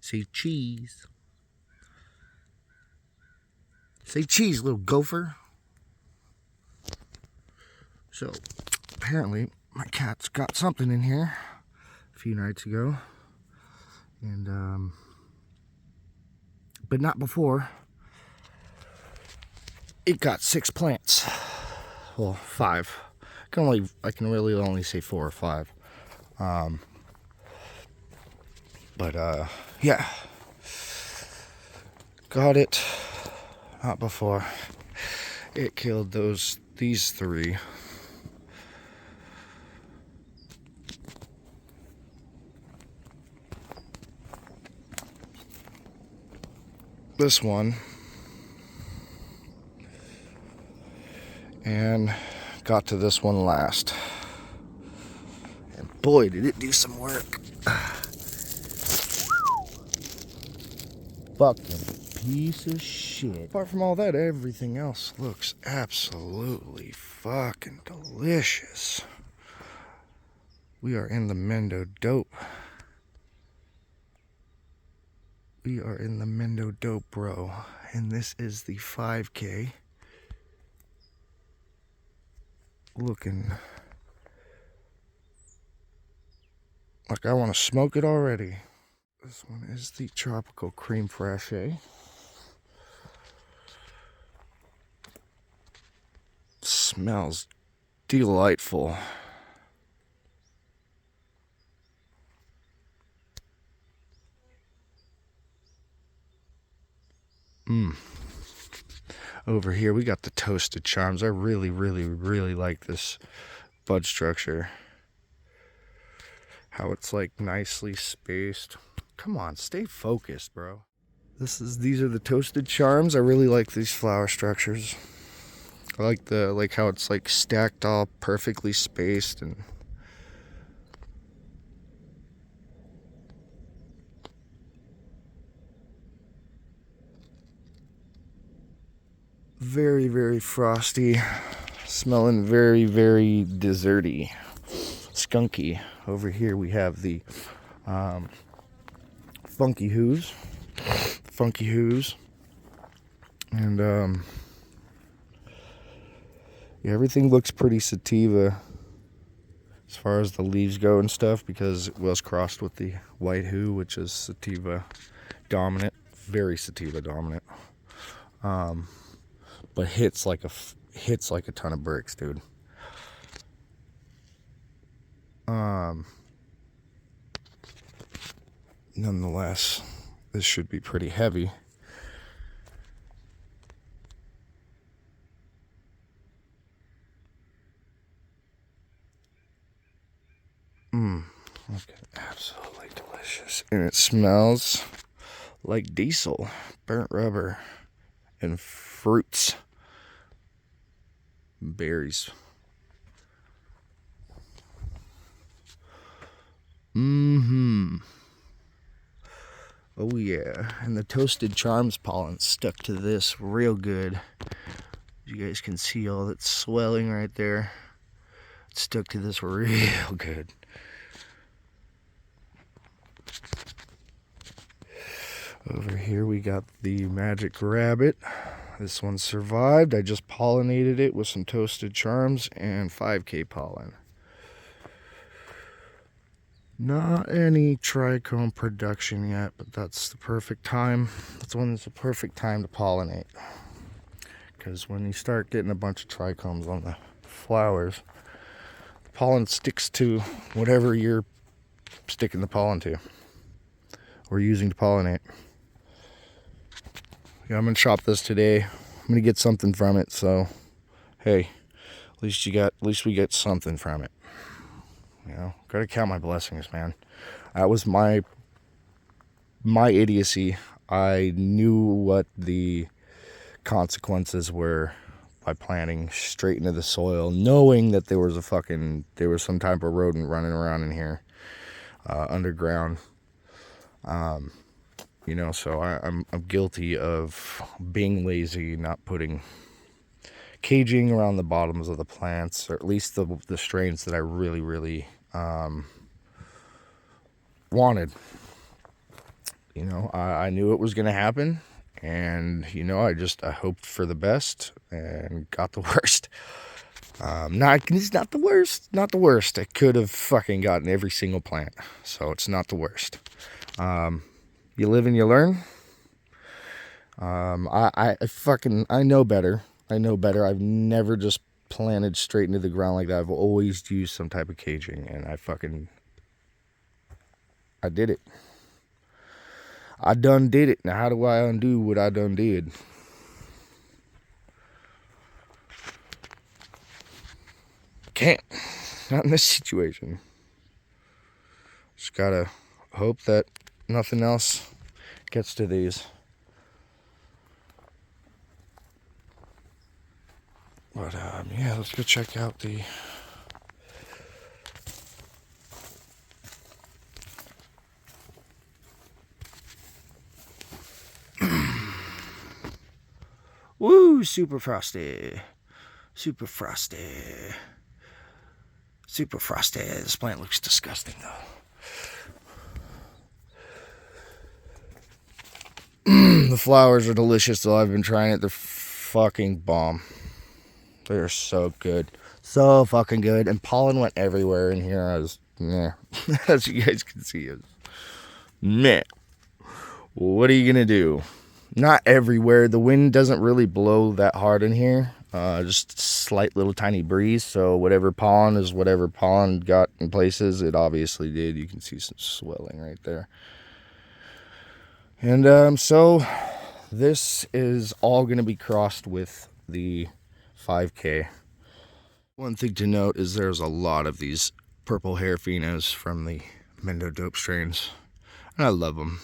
Say cheese. Say cheese, little gopher. So, apparently, my cat's got something in here a few nights ago. And, but not before. It got 6 plants. Well, 5. I can really only say 4 or 5. Yeah. Got it. Not before. It killed these 3. This one. And got to this one last. And boy, did it do some work. Fucking piece of shit. Apart from all that, everything else looks absolutely fucking delicious. We are in the Mendo Dope. We are in the Mendo Dope, bro. And this is the 5K. Looking like I want to smoke it already. This one is the Tropical Cream Fraiche. Smells delightful. Over here we got the Toasted Charms. I really like this bud structure. How it's like nicely spaced. Come on, stay focused, bro. These are the Toasted Charms. I really like these flower structures. I like how it's like stacked all perfectly spaced and very frosty, smelling very desserty, skunky. Over here we have the Funky Who's, and yeah, everything looks pretty sativa as far as the leaves go and stuff, because it was crossed with the White Who, which is sativa dominant, very sativa dominant. But hits like a ton of bricks, dude. Nonetheless, this should be pretty heavy. Okay, absolutely delicious. And it smells like diesel, burnt rubber, and fruits. Berries. Oh yeah, and the Toasted Charms pollen stuck to this real good. You guys can see all that swelling right there. It stuck to this real good. Over here we got the Magic Rabbit. This one survived. I just pollinated it with some Toasted Charms and 5K pollen. Not any trichome production yet, but that's the perfect time. That's when it's the perfect time to pollinate. Because when you start getting a bunch of trichomes on the flowers, the pollen sticks to whatever you're sticking the pollen to or using to pollinate. Yeah, I'm gonna shop this today. I'm gonna get something from it, so hey, at least we get something from it. You know, gotta count my blessings, man. That was my idiocy. I knew what the consequences were by planting straight into the soil, knowing that there was some type of rodent running around in here, underground. You know, so I'm guilty of being lazy, not putting caging around the bottoms of the plants, or at least the strains that I really wanted. You know, I knew it was going to happen, and you know, I hoped for the best and got the worst. It's not the worst, not the worst. I could have fucking gotten every single plant, so it's not the worst. You live and you learn. I know better. I know better. I've never just planted straight into the ground like that. I've always used some type of caging, and I did it. I done did it. Now how do I undo what I done did? Can't. Not in this situation. Just gotta hope that nothing else gets to these. But yeah, let's go check out the woo, super frosty. Super frosty. Super frosty. This plant looks disgusting though. The flowers are delicious though. I've been trying it. They're fucking bomb. They're so good. So fucking good. And pollen went everywhere in here. I was, meh. As you guys can see, it's meh. What are you gonna do? Not everywhere. The wind doesn't really blow that hard in here. Just slight little tiny breeze. So whatever pollen got in places, it obviously did. You can see some swelling right there. And so this is all going to be crossed with the 5K. One thing to note is there's a lot of these purple hair phenos from the Mendo Dope strains, and I love them.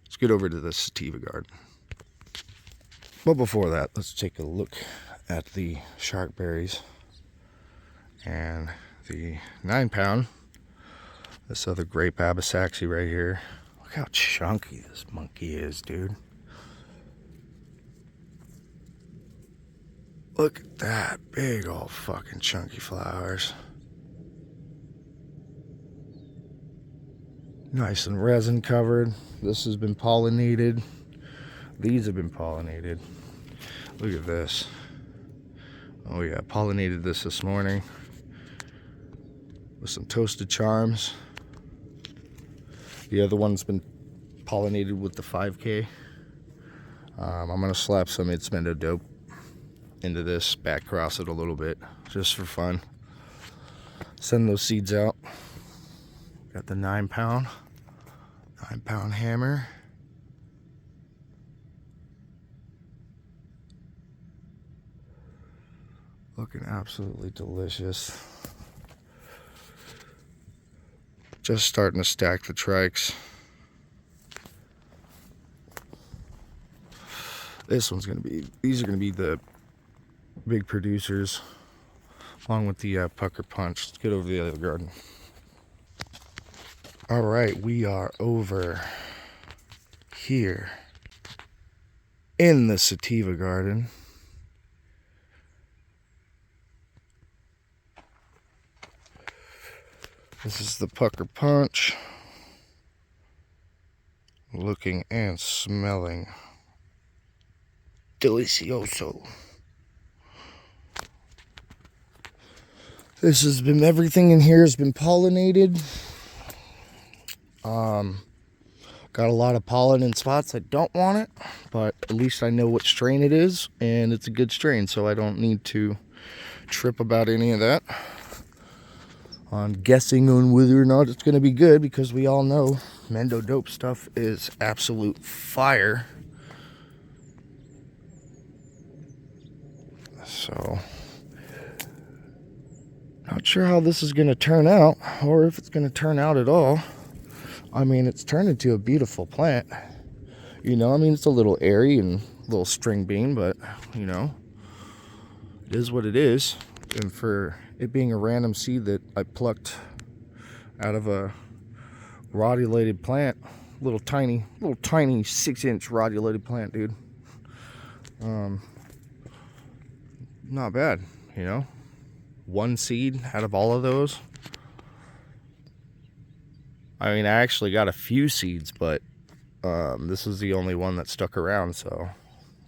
Let's get over to the Sativa garden. But before that, let's take a look at the shark berries and the 9-pound. This other grape Abisaxi right here. Look how chunky this monkey is, dude. Look at that big old fucking chunky flowers. Nice and resin covered. This has been pollinated. These have been pollinated. Look at this. Oh yeah, pollinated this morning with some toasted charms. The other one's been pollinated with the 5K. I'm gonna slap some It's Mendo Dope into this, back cross it a little bit, just for fun. Send those seeds out. Got the 9-pound hammer. Looking absolutely delicious. Just starting to stack the trikes. These are gonna be the big producers, along with the pucker punch. Let's get over to the other garden. All right, we are over here in the Sativa garden. This is the pucker punch. Looking and smelling delicioso. This has been, everything in here has been pollinated. Got a lot of pollen in spots I don't want it, but at least I know what strain it is, and it's a good strain, so I don't need to trip about any of that. On guessing on whether or not it's going to be good, because we all know Mendo Dope stuff is absolute fire. So, not sure how this is going to turn out, or if it's going to turn out at all. I mean, it's turned into a beautiful plant. You know, I mean, it's a little airy and a little string bean, but, you know, it is what it is. And for it being a random seed that I plucked out of a rodulated plant, little tiny 6-inch rodulated plant, dude. Not bad, you know. One seed out of all of those. I mean, I actually got a few seeds, but this is the only one that stuck around. So,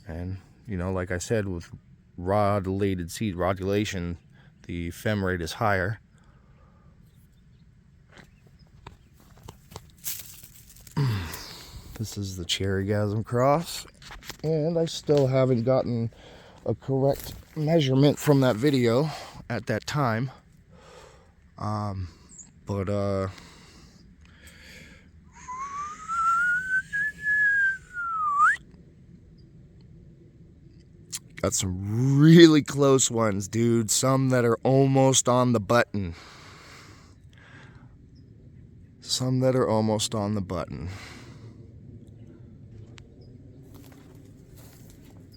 and you know, like I said, with rodulated seed, rodulation, the fem rate is higher. This is the Cherrygasm cross, and I still haven't gotten a correct measurement from that video at that time. But got some really close ones, dude. Some that are almost on the button. Some that are almost on the button.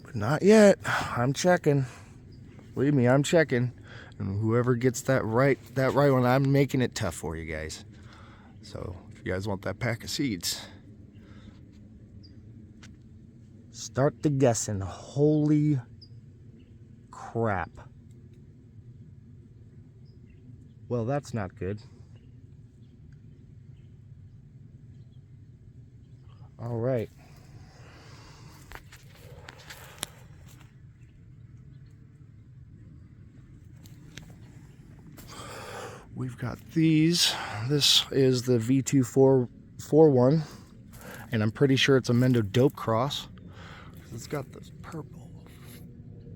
But not yet. I'm checking. Believe me, I'm checking. And whoever gets that right one, I'm making it tough for you guys. So if you guys want that pack of seeds, start the guessing. Holy crap. Well, that's not good. All right. We've got these. This is the V2441, and I'm pretty sure it's a Mendo Dope cross. It's got those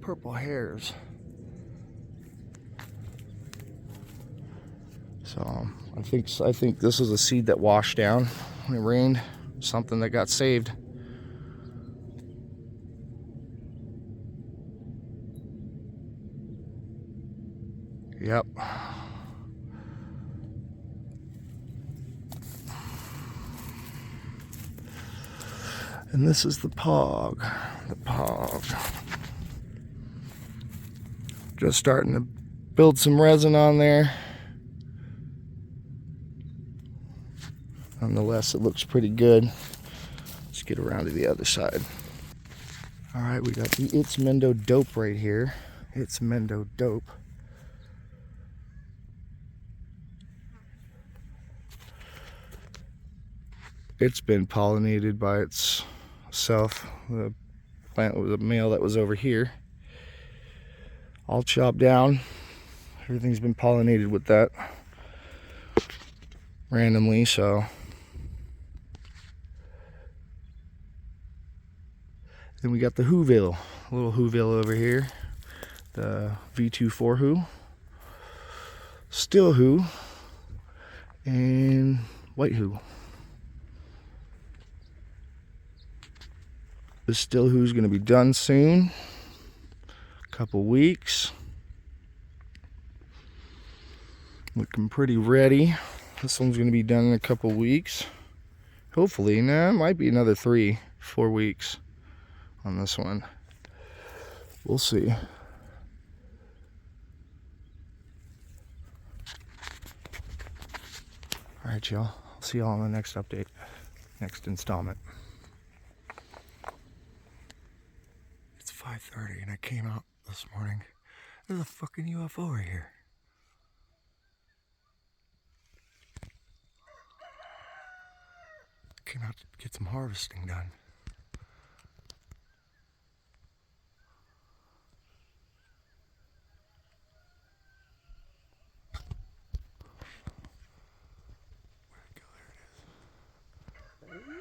purple hairs. So I think this is a seed that washed down when it rained. Something that got saved. Yep. And this is the Pog. The Pog. Just starting to build some resin on there. Nonetheless, it looks pretty good. Let's get around to the other side. All right, we got the It's Mendo Dope right here. It's Mendo Dope. It's been pollinated by itself. The plant was a male that was over here, all chopped down. Everything's been pollinated with that randomly. So then we got the Whoville, little Whoville over here, the V24 Who, Still Who, and White Who. This Still Who's going to be done soon, a couple weeks. Looking pretty ready. This one's going to be done in a couple weeks. Hopefully, it might be another 3-4 weeks on this one. We'll see. All right, y'all. I'll see y'all on the next update, next installment. It's 5:30 and I came out this morning. There's a fucking UFO right here. Came out to get some harvesting done. Where'd it go? There it is.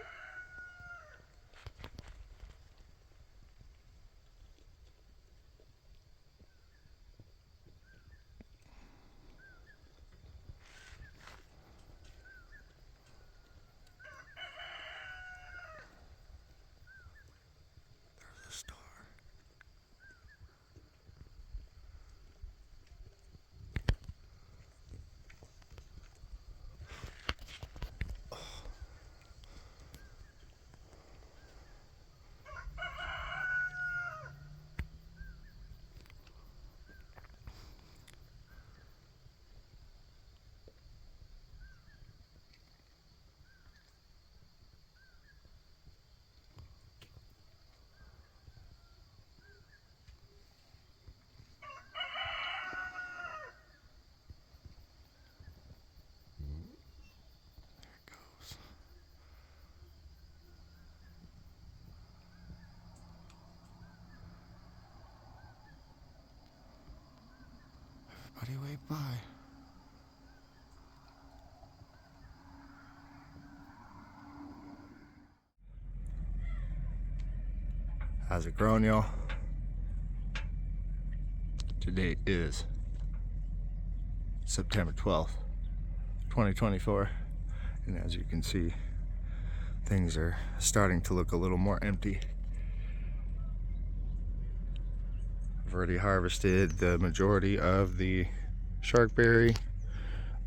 by. How's it growing, y'all? Today is September 12th, 2024, and as you can see, things are starting to look a little more empty. I've already harvested the majority of the sharkberry,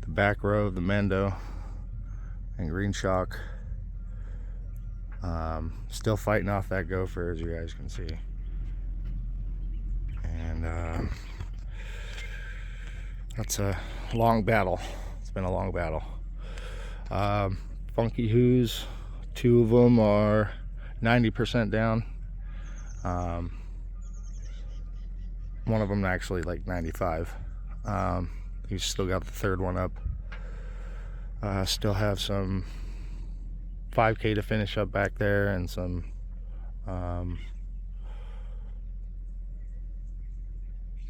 the back row of the mendo, and green shock. Still fighting off that gopher, as you guys can see. And that's a long battle. It's been a long battle. Funky Who's, 2 of them are 90% down. One of them actually like 95. He's still got the 3rd one up. Still have some 5K to finish up back there, and some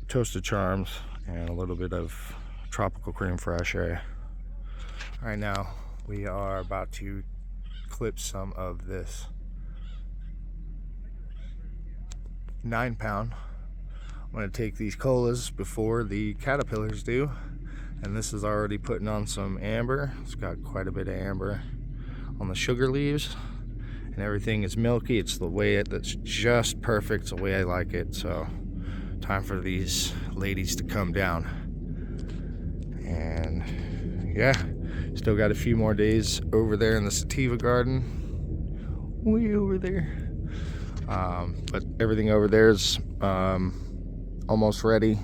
toasted charms, and a little bit of tropical cream fresh area. Right now we are about to clip some of this 9-pound. I'm going to take these colas before the caterpillars do, and this is already putting on some amber. It's got quite a bit of amber on the sugar leaves, and everything is milky. It's the way that's just perfect. It's the way I like it. So time for these ladies to come down. And yeah, still got a few more days over there in the Sativa garden, way over there. But everything over there is almost ready.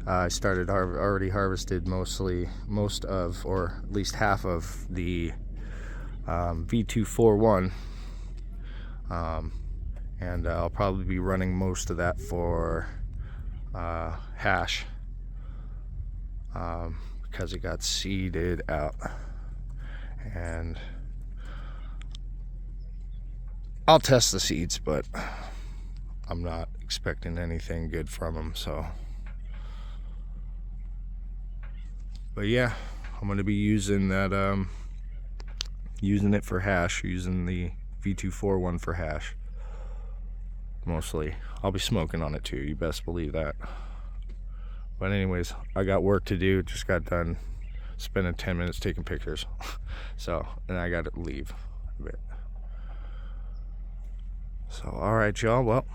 I started already harvested most of, or at least half of the V241, and I'll probably be running most of that for hash, because it got seeded out, and I'll test the seeds, but I'm not expecting anything good from them. So, but yeah, I'm going to be using that, using it for hash, using the V241 for hash mostly. I'll be smoking on it too, you best believe that. But anyways, I got work to do. Just got done spending 10 minutes taking pictures. So, and I got to leave a bit. So, alright y'all, well,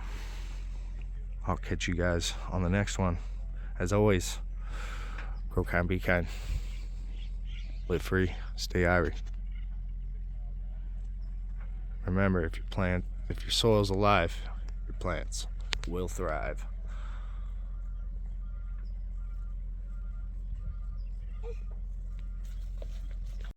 I'll catch you guys on the next one. As always, grow kind, be kind, live free, stay irie. Remember, if your soil's alive, your plants will thrive.